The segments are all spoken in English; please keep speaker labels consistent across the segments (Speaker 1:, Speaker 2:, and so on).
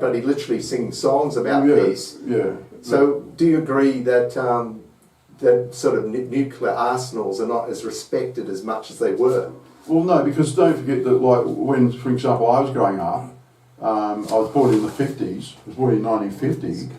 Speaker 1: but he literally sings songs about peace.
Speaker 2: Yeah.
Speaker 1: So do you agree that that sort of nuclear arsenals are not as respected as much as they were?
Speaker 2: Well, no, because don't forget that, like, when, for example, I was growing up, I was born in the 50s, I was born in 1950.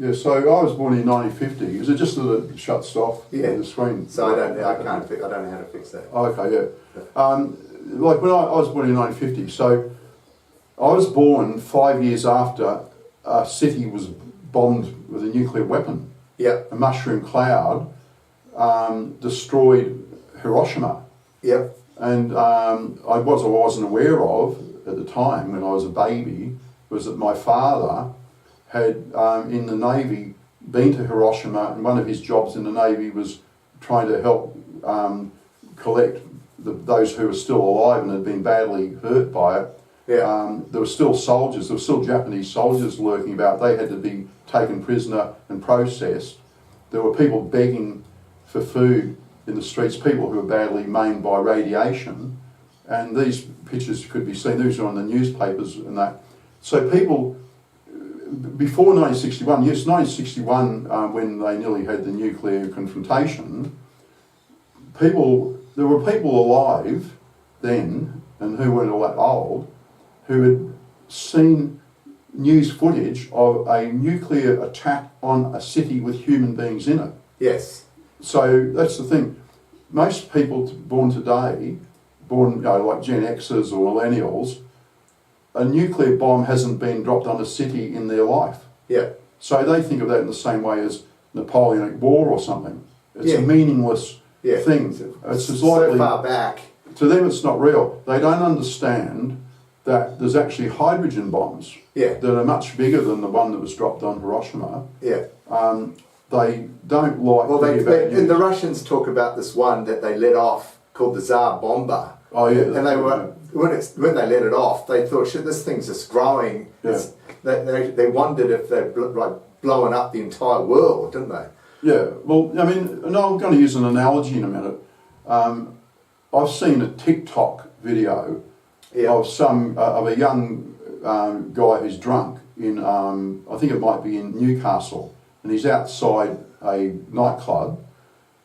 Speaker 2: Yeah, so I was born in 1950. Is it just that it shuts off the screen?
Speaker 1: So I don't know how to fix that.
Speaker 2: Okay, yeah. Like when I was born in 1950, so I was born 5 years after a city was bombed with a nuclear weapon.
Speaker 1: Yeah.
Speaker 2: A mushroom cloud destroyed Hiroshima.
Speaker 1: Yep.
Speaker 2: And what I wasn't aware of at the time when I was a baby was that my father had in the Navy been to Hiroshima, and one of his jobs in the Navy was trying to help collect those who were still alive and had been badly hurt by it.
Speaker 1: Yeah.
Speaker 2: There were still soldiers, there were still Japanese soldiers lurking about. They had to be taken prisoner and processed. There were people begging for food in the streets, people who were badly maimed by radiation, and these pictures could be seen. These are on the newspapers and that. So people, before 1961, yes, 1961, when they nearly had the nuclear confrontation, there were people alive then, and who weren't all that old, who had seen news footage of a nuclear attack on a city with human beings in it.
Speaker 1: Yes.
Speaker 2: So that's the thing. Most people born today, like Gen Xers or millennials, a nuclear bomb hasn't been dropped on a city in their life.
Speaker 1: Yeah.
Speaker 2: So they think of that in the same way as Napoleonic War or something. It's a meaningless thing. It's as likely,
Speaker 1: so far back.
Speaker 2: To them it's not real. They don't understand that there's actually hydrogen bombs that are much bigger than the one that was dropped on Hiroshima.
Speaker 1: Yeah.
Speaker 2: They don't like
Speaker 1: and the Russians talk about this one that they let off called the Tsar Bomber.
Speaker 2: Oh yeah.
Speaker 1: And they were when they let it off, they thought, shit, this thing's just growing.
Speaker 2: Yeah.
Speaker 1: They wondered if they'd blowing up the entire world, didn't they?
Speaker 2: Yeah. Well, I mean, and I'm going to use an analogy in a minute. I've seen a TikTok video of a young guy who's drunk in I think it might be in Newcastle, and he's outside a nightclub,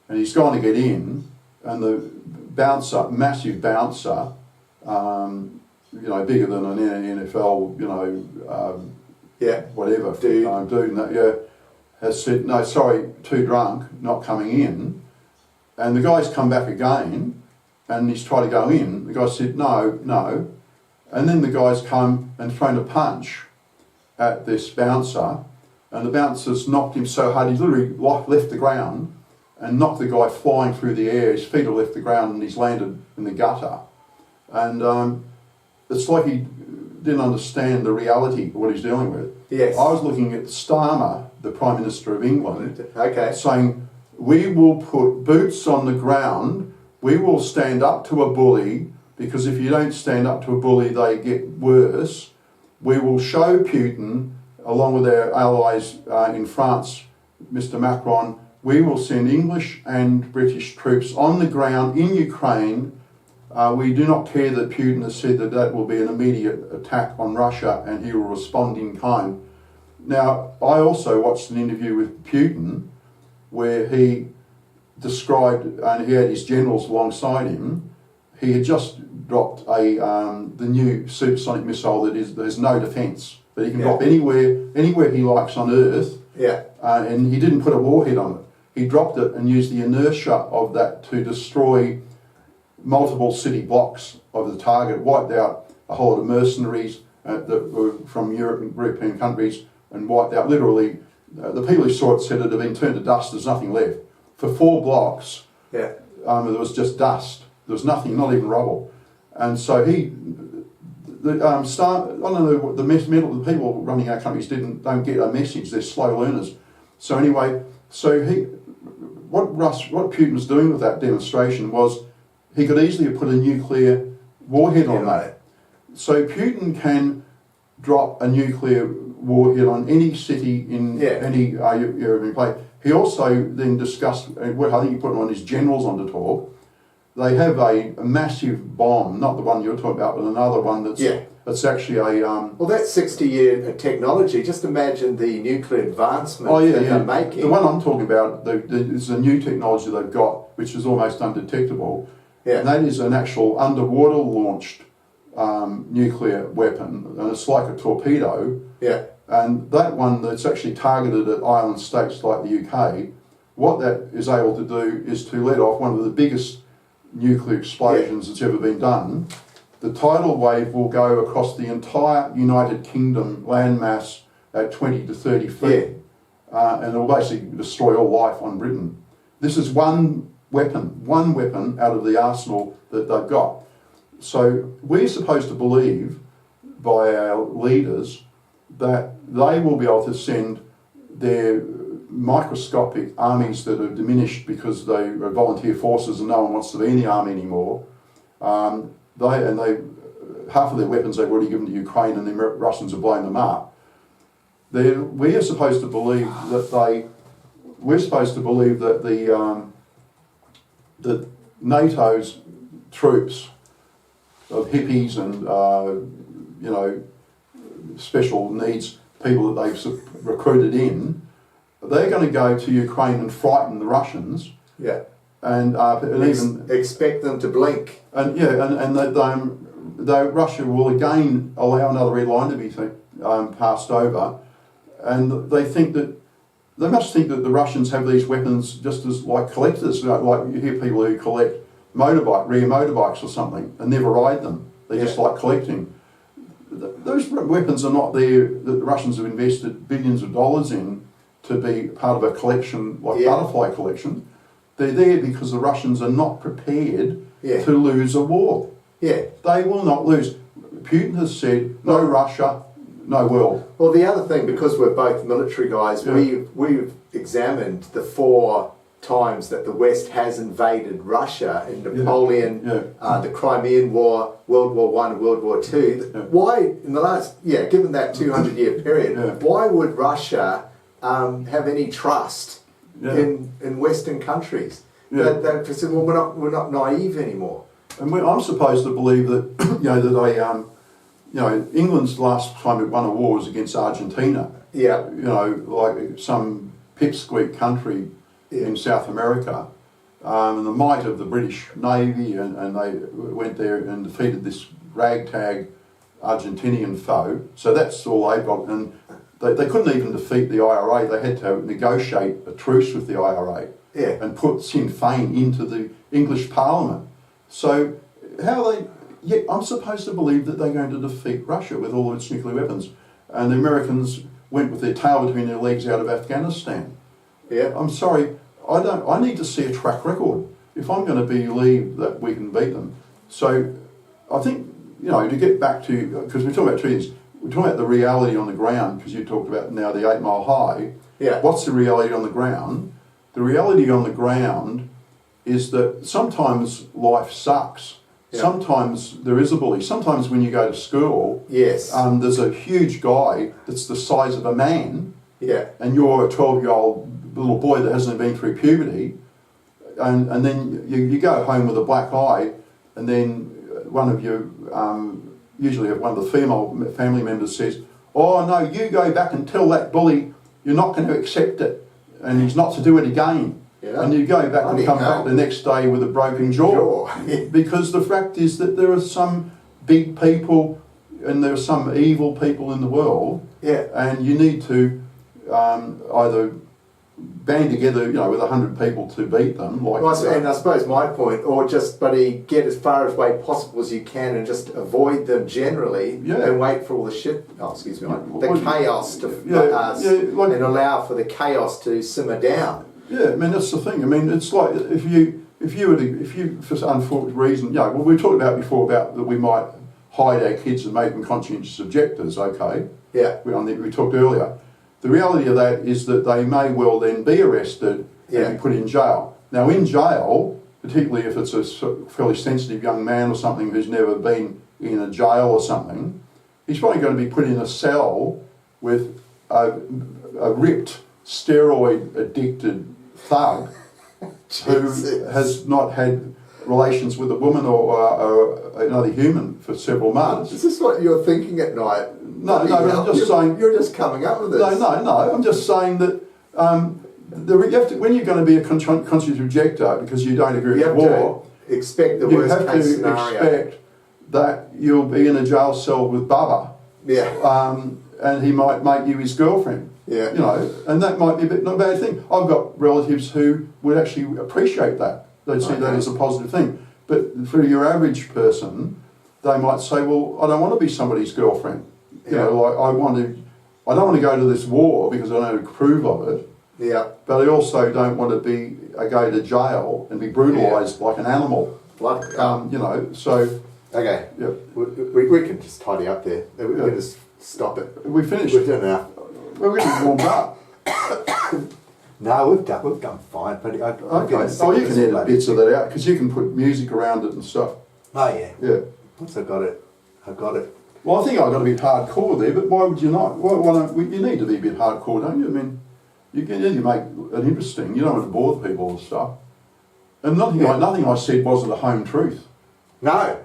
Speaker 2: and he's going to get in, and the bouncer, massive bouncer, bigger than an NFL, whatever, dude, and that, has said, no, sorry, too drunk, not coming in, and the guy's come back again, and he's tried to go in. The guy said, no, and then the guy's come and thrown a punch at this bouncer, and the bouncer's knocked him so hard, he's literally left the ground and knocked the guy flying through the air. His feet have left the ground and he's landed in the gutter. And it's like he didn't understand the reality of what he's dealing with.
Speaker 1: Yes.
Speaker 2: I was looking at Starmer, the Prime Minister of England, saying, we will put boots on the ground, we will stand up to a bully, because if you don't stand up to a bully, they get worse. We will show Putin, along with our allies in France, Mr. Macron, we will send English and British troops on the ground in Ukraine. We do not care that Putin has said that will be an immediate attack on Russia and he will respond in kind. Now, I also watched an interview with Putin where he described, and he had his generals alongside him, he had just dropped the new supersonic missile that there's no defence, that he can drop anywhere he likes on Earth, and he didn't put a warhead on it. He dropped it and used the inertia of that to destroy multiple city blocks of the target, wiped out a whole lot of mercenaries that were from European countries, and wiped out literally, the people who saw it said it had been turned to dust, there's nothing left. For 4 blocks, there was just dust. There was nothing, not even rubble. And so the people running our countries don't get a message. They're slow learners. So anyway, what Putin was doing with that demonstration was he could easily have put a nuclear warhead on that. So Putin can drop a nuclear warhead on any city in any European place. He also then discussed, I think he put on his generals on to talk, they have a massive bomb, not the one you're talking about, but another one that's actually a...
Speaker 1: well, that's 60-year technology. Just imagine the nuclear advancement that they're making.
Speaker 2: The one I'm talking about is a new technology they've got, which is almost undetectable.
Speaker 1: Yeah.
Speaker 2: And that is an actual underwater launched nuclear weapon, and it's like a torpedo.
Speaker 1: Yeah.
Speaker 2: And that one that's actually targeted at island states like the UK, what that is able to do is to let off one of the biggest nuclear explosions that's ever been done. The tidal wave will go across the entire United Kingdom landmass at 20 to 30 feet, and it will basically destroy all life on Britain. This is one weapon out of the arsenal that they've got. So we're supposed to believe, by our leaders, that they will be able to send their microscopic armies that are diminished because they are volunteer forces and no one wants to be in the army anymore. Half of their weapons they've already given to Ukraine, and the Russians are blowing them up. We're supposed to believe that that NATO's troops of hippies and special needs people that they've recruited in, they're going to go to Ukraine and frighten the Russians.
Speaker 1: Yeah.
Speaker 2: And even
Speaker 1: expect them to blink.
Speaker 2: And that Russia will again allow another red line to be passed over, and they must think that the Russians have these weapons just as like collectors, like you hear people who collect rear motorbikes or something and never ride them. They just like collecting. Those weapons are not there that the Russians have invested billions of dollars in to be part of a collection like butterfly collection. They're there because the Russians are not prepared to lose a war. Yeah. They will not lose. Putin has said, no Russia, no world.
Speaker 1: Well, the other thing, because we're both military guys, we've examined the 4 times that the West has invaded Russia in Napoleon, the Crimean War, World War I and World War II. Why, in the last, given that 200-year period, why would Russia have any trust in Western countries? They said, well, we're not naive anymore.
Speaker 2: And I'm supposed to believe that, England's last time it won a war was against Argentina. Yeah. Like some pipsqueak country in South America, and the might of the British Navy, and they went there and defeated this ragtag Argentinian foe. So that's all they've got, and they couldn't even defeat the IRA. They had to negotiate a truce with the IRA and put Sinn Féin into the English Parliament. So I'm supposed to believe that they're going to defeat Russia with all of its nuclear weapons, and the Americans went with their tail between their legs out of Afghanistan. Yeah. I'm sorry, I need to see a track record if I'm going to believe that we can beat them. So I think, to get back to, because we're talking about 2 things, we're talking about the reality on the ground, because you talked about now the 8 Mile High. Yeah. What's the reality on the ground? The reality on the ground is that sometimes life sucks. Yeah. Sometimes there is a bully. Sometimes when you go to school, there's a huge guy that's the size of a man, and you're a 12-year-old little boy that hasn't been through puberty, and then you go home with a black eye, and then one of you, usually one of the female family members says, oh no, you go back and tell that bully you're not going to accept it, and he's not to do it again. Yeah. And you go back and come back the next day with a broken jaw. Because the fact is that there are some big people and there are some evil people in the world, and you need to either band together, with 100 people to beat them.
Speaker 1: And I suppose my point, or just, get as far away possible as you can and just avoid them generally, and wait for all the chaos to and allow for the chaos to simmer down.
Speaker 2: Yeah, I mean that's the thing. I mean it's like if you for some unfortunate reason, we talked about before about that we might hide our kids and make them conscientious objectors. Okay. Yeah. We talked earlier. The reality of that is that they may well then be arrested and be put in jail. Now in jail, particularly if it's a fairly sensitive young man or something who's never been in a jail or something, he's probably going to be put in a cell with a ripped, steroid-addicted thug who has not had relations with a woman or another human for several months.
Speaker 1: Is this what you're thinking at night?
Speaker 2: No, I'm just saying.
Speaker 1: You're just coming up with this.
Speaker 2: No. I'm just saying that you have to, when you're going to be a conscious rejector because you don't agree with war,
Speaker 1: expect the worst case scenario.
Speaker 2: You have to expect that you'll be in a jail cell with Bubba.
Speaker 1: Yeah.
Speaker 2: And he might make you his girlfriend.
Speaker 1: Yeah.
Speaker 2: You know, and that might be not a bad thing. I've got relatives who would actually appreciate that. They'd see that as a positive thing. But for your average person, they might say, well, I don't want to be somebody's girlfriend. You know, like I don't want to go to this war because I don't approve of it.
Speaker 1: Yeah.
Speaker 2: But I also don't want to go to jail and be brutalised like an animal.
Speaker 1: Like,
Speaker 2: you know, so...
Speaker 1: Okay.
Speaker 2: Yeah.
Speaker 1: We can just tidy up there. We can just stop it.
Speaker 2: We finished.
Speaker 1: We've done enough.
Speaker 2: We're getting warmed up.
Speaker 1: No, we've done fine. But
Speaker 2: Okay. You can edit bits of that out because you can put music around it and stuff.
Speaker 1: Oh yeah.
Speaker 2: Yeah.
Speaker 1: Once I got it.
Speaker 2: Well, I think I've got to be hardcore there, but why would you not? Why don't you need to be a bit hardcore, don't you? I mean, you make it interesting. You don't want to bore the people and stuff. And nothing I said wasn't a home truth.
Speaker 1: No,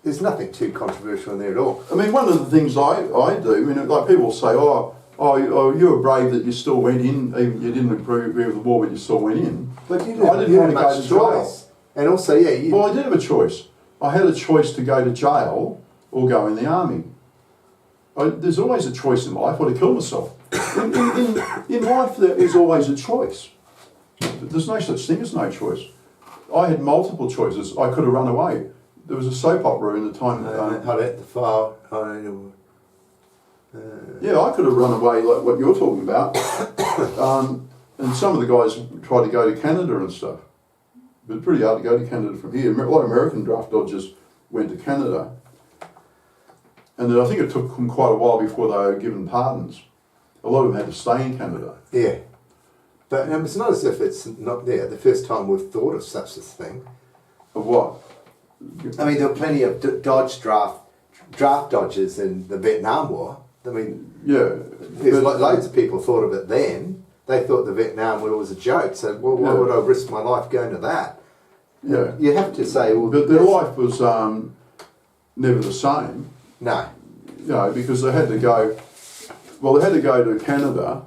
Speaker 1: there's nothing too controversial in there at all.
Speaker 2: I mean, one of the things I do, I mean, like people say, oh, you were brave that you still went in, even you didn't agree with the war, but you still went in.
Speaker 1: But
Speaker 2: I didn't want to go to jail.
Speaker 1: And also, yeah,
Speaker 2: well, I did have a choice. I had a choice to go to jail or go in the army. There's always a choice in life, or to kill myself. In life, there is always a choice. There's no such thing as no choice. I had multiple choices. I could have run away. There was a soap opera in the time. Yeah, I could have run away like what you're talking about. And some of the guys tried to go to Canada and stuff. But it's pretty hard to go to Canada from here. A lot of American draft dodgers went to Canada. And then I think it took them quite a while before they were given pardons. A lot of them had to stay in Canada.
Speaker 1: Yeah. But it's not as if it's not there. The first time we've thought of such a thing.
Speaker 2: Of what?
Speaker 1: I mean, there were plenty of draft dodgers in the Vietnam War. I mean,
Speaker 2: yeah,
Speaker 1: loads of people thought of it then. They thought the Vietnam War was a joke. So, well, why would I risk my life going to that?
Speaker 2: Yeah,
Speaker 1: you have to say, well,
Speaker 2: but their life was never the same.
Speaker 1: No,
Speaker 2: you know, because they had to go. Well, they had to go to Canada.